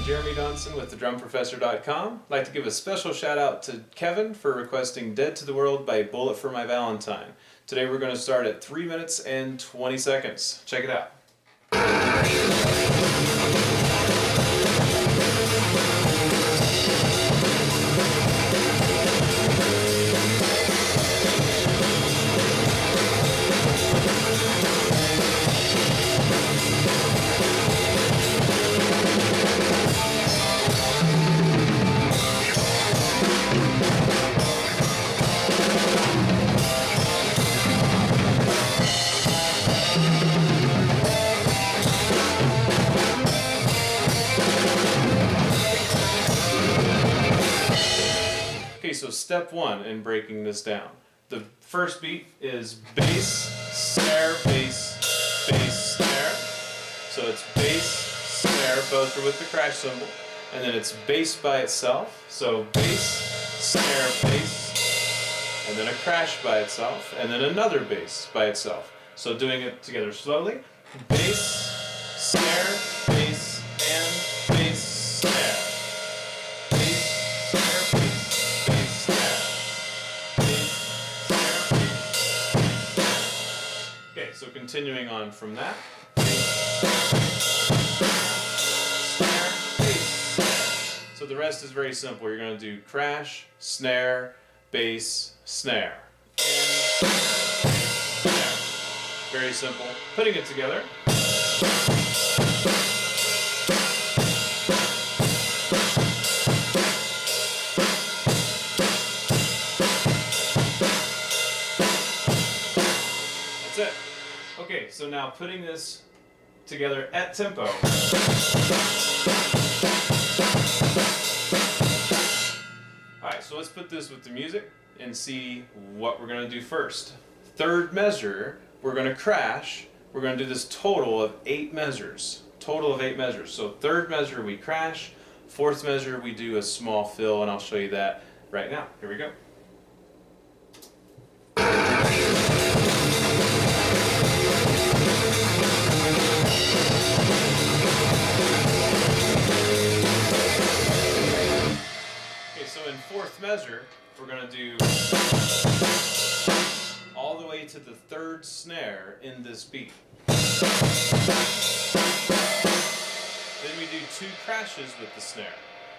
Jeremy Donson with thedrumprofessor.com. I'd like to give a special shout out to Kevin for requesting Dead to the World by Bullet for My Valentine. Today we're going to start at 3 minutes and 20 seconds. Check it out. Okay, so step one in breaking this down. The first beat is bass, snare, bass, bass, snare. So it's bass, snare, both are with the crash cymbal. And then it's bass by itself. So bass, snare, bass, and then a crash by itself, and then another bass by itself. So doing it together slowly. Bass, snare, bass, and bass, snare. Okay, so continuing on from that. Snare, bass. So the rest is very simple. You're going to do crash, snare, bass, snare. And snare. Very simple. Putting it together. That's it. Okay, so now putting this together at tempo. Alright, so let's put this with the music and see what we're going to do first. Third measure, we're going to crash. We're going to do this total of 8 measures. Total of 8 measures. So third measure we crash. Fourth measure we do a small fill, and I'll show you that right now. Here we go. So in fourth measure, we're going to do all the way to the third snare in this beat. Then we do 2 crashes with the snare.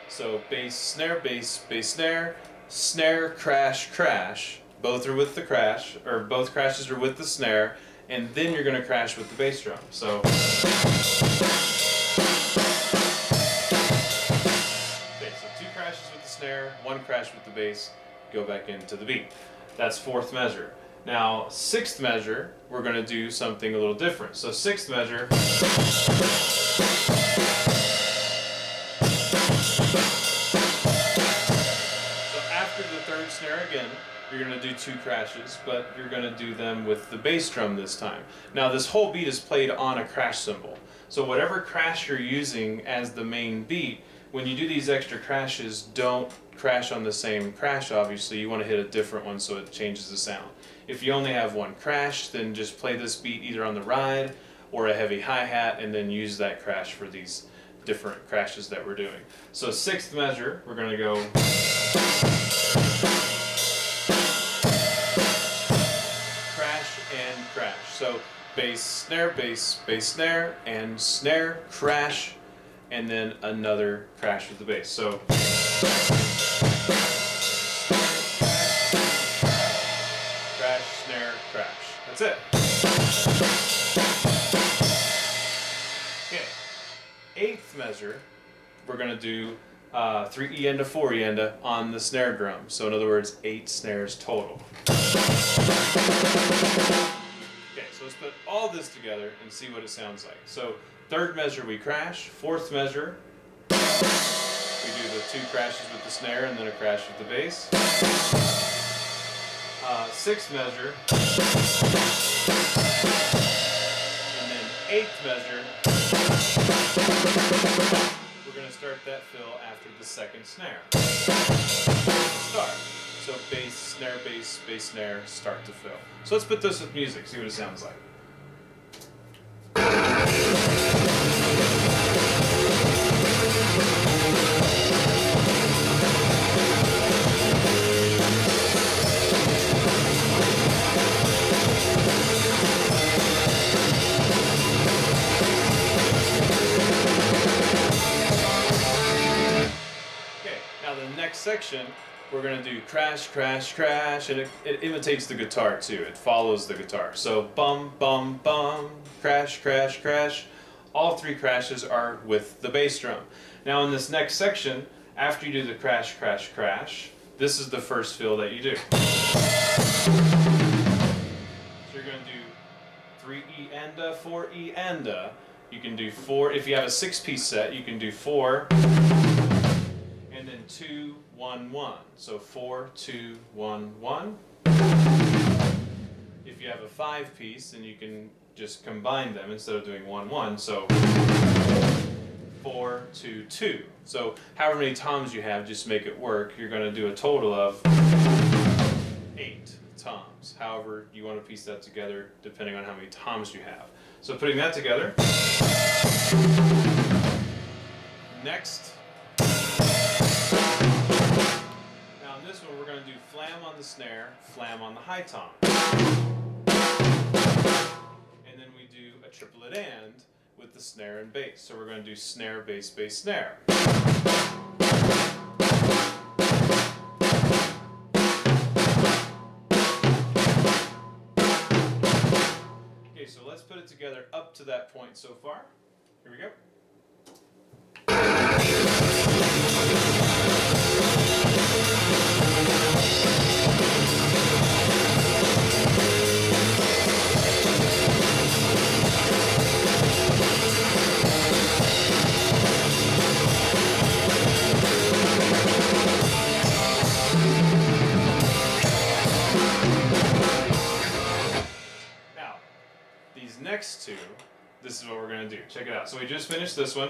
So bass, snare, bass, bass, snare, snare, crash, crash. Both are with the crash, or both crashes are with the snare, and then you're going to crash with the bass drum. So crashes with the snare, 1 crash with the bass, go back into the beat. That's fourth measure. Now, sixth measure, we're going to do something a little different. So sixth measure, so after the third snare again, you're going to do 2 crashes, but you're going to do them with the bass drum this time. Now, this whole beat is played on a crash cymbal. So whatever crash you're using as the main beat, when you do these extra crashes, don't crash on the same crash, obviously. You want to hit a different one so it changes the sound. If you only have 1 crash, then just play this beat either on the ride or a heavy hi-hat, and then use that crash for these different crashes that we're doing. So sixth measure, we're going to go crash and crash. So bass, snare, bass, bass, snare, and snare, crash, and then another crash with the bass. So crash, snare, crash. That's it. Okay. Eighth measure, we're going to do 3 E-enda, 4 E-enda on the snare drum. So in other words, 8 snares total. Okay, so let's put all this together and see what it sounds like. So third measure we crash, fourth measure we do the 2 crashes with the snare and then a crash with the bass. Sixth measure, and then eighth measure, we're going to start that fill after the second snare. Start. So bass, snare, bass, bass, snare, start to fill. So let's put this with music, see what it sounds like. section, we're going to do crash, crash, crash, and it imitates the guitar too. It follows the guitar. So bum, bum, bum, crash, crash, crash. All three crashes are with the bass drum. Now in this next section, after you do the crash, crash, crash, this is the first fill that you do. So you're going to do 3E and a, 4E and a. You can do 4, if you have a 6-piece set, you can do 4, and then 2, 1, 1. So 4, 2, 1, 1. If you have a 5-piece, then you can just combine them instead of doing 1, 1. So 4, 2, 2. So however many toms you have, just make it work. You're going to do a total of 8 toms. However you want to piece that together, depending on how many toms you have. So putting that together. Next. Now in this one we're going to do flam on the snare, flam on the high tom. And then we do a triplet and with the snare and bass. So we're going to do snare, bass, bass, snare. Okay, so let's put it together up to that point so far. Here we go. These next two, this is what we're going to do. Check it out. So we just finished this one.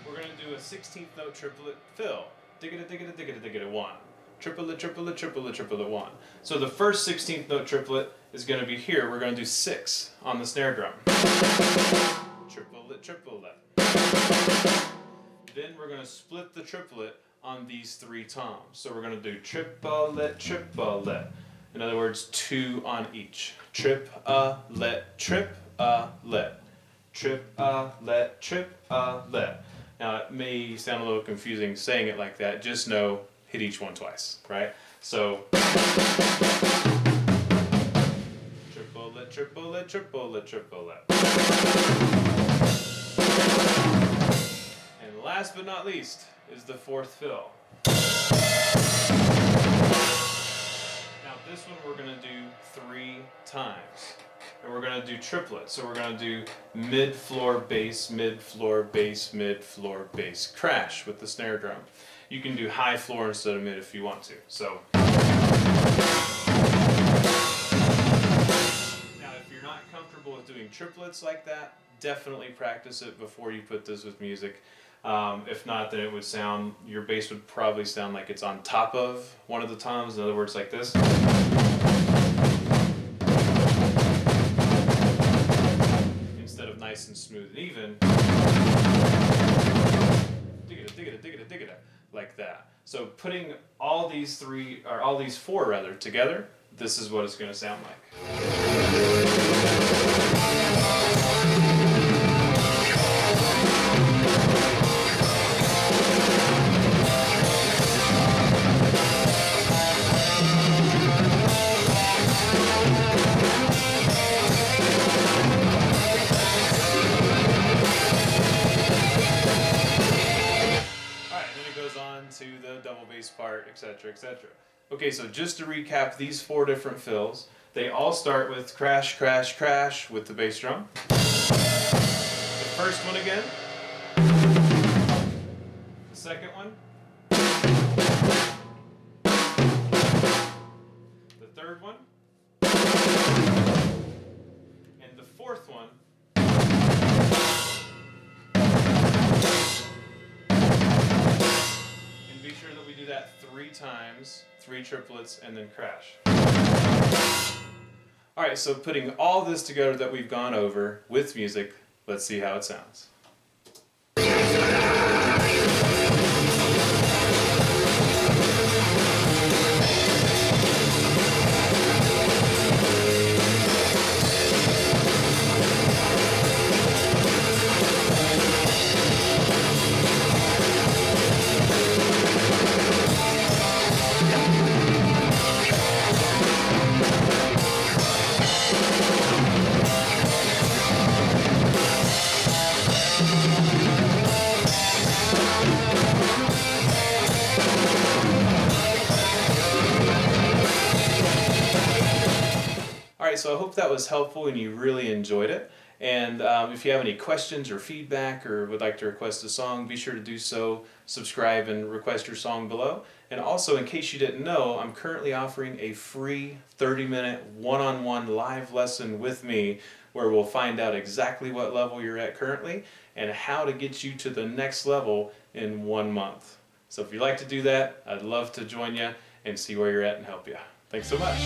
We're going to do a 16th note triplet fill. Diggita, diggita, diggita, diggita, 1. Triplet, triplet, triplet, triplet, 1. So the first 16th note triplet is going to be here. We're going to do 6 on the snare drum. Triplet, triplet. Then we're going to split the triplet on these 3 toms. So we're going to do triplet, triplet. In other words, 2 on each. Trip-a-let, trip-a-let. Trip-a-let, trip-a-let. Now it may sound a little confusing saying it like that. Just know, hit each one twice, right? So, triplet, triplet, triplet, triplet. And last but not least is the 4th fill. This one we're going to do 3 times. And we're going to do triplets. So we're going to do mid-floor bass, mid-floor bass, mid-floor bass crash with the snare drum. You can do high floor instead of mid if you want to. So now if you're not comfortable with doing triplets like that, definitely practice it before you put this with music. If not, then it would sound, your bass would probably sound like it's on top of one of the toms, in other words like this. Instead of nice and smooth and even. Diggita, diggita, diggita, diggita, like that. So putting all these 4 rather, together, this is what it's going to sound like. To the double bass part, etc., etc. Okay, so just to recap these 4 different fills, they all start with crash, crash, crash with the bass drum. The first one again. The second one. The third one. And the 4th one. Be sure that we do that 3 times, 3 triplets, and then crash. Alright, so putting all this together that we've gone over with music, let's see how it sounds. right, so I hope that was helpful and you really enjoyed it. And if you have any questions or feedback or would like to request a song, be sure to do so. Subscribe and request your song below. And also, in case you didn't know, I'm currently offering a free 30-minute one-on-one live lesson with me where we'll find out exactly what level you're at currently and how to get you to the next level in 1 month. So if you'd like to do that, I'd love to join you and see where you're at and help you. Thanks so much.